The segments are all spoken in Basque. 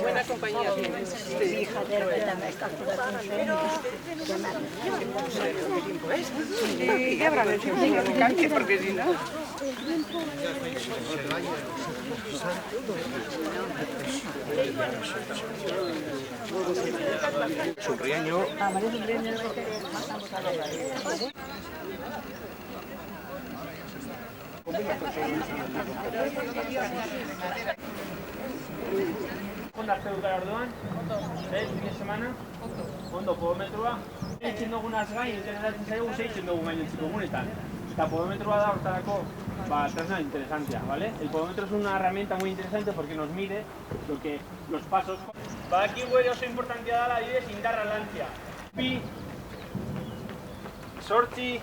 Buena compañía tienes. Sí, joder, pero me está jugando ¿Y qué habrán hecho? Porque si no... Surriaño. Ondo arte dut orduan? Fin de semana? Ondo, podometroa? Eitzen dugunaz gain, interesatzen zaigu, zeitzen dugu gainontziko egunetan. Eta podometroa da hortarako tresna interesantea, ¿vale? El podómetro es una herramienta muy interesante porque nos mide los pasos. Badakigu ere oso importantea dela, adibidez, indarra lantzea. Bi, 8,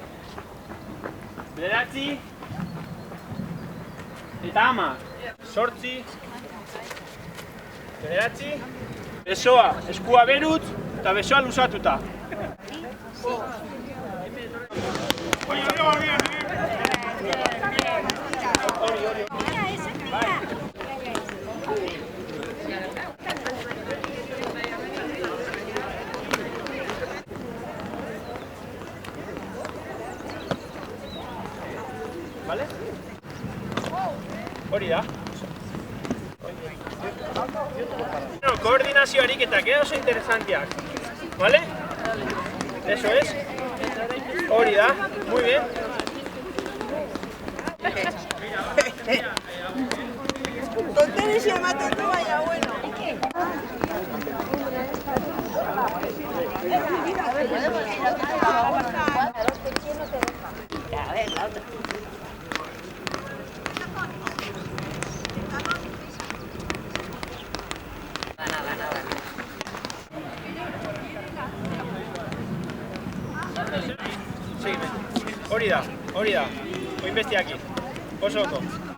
9, eta 10. 8, 9, besoa eskua berutz eta besoa luzatuta. Vale? Hori da. Koordinazio ariketak oso interesanteak. Vale? Eso es. Hori da. Muy bien. Tonteres y amatos no vaya bueno. A ver, la otra. Hori da. Oin bestiaki. Oso ondo.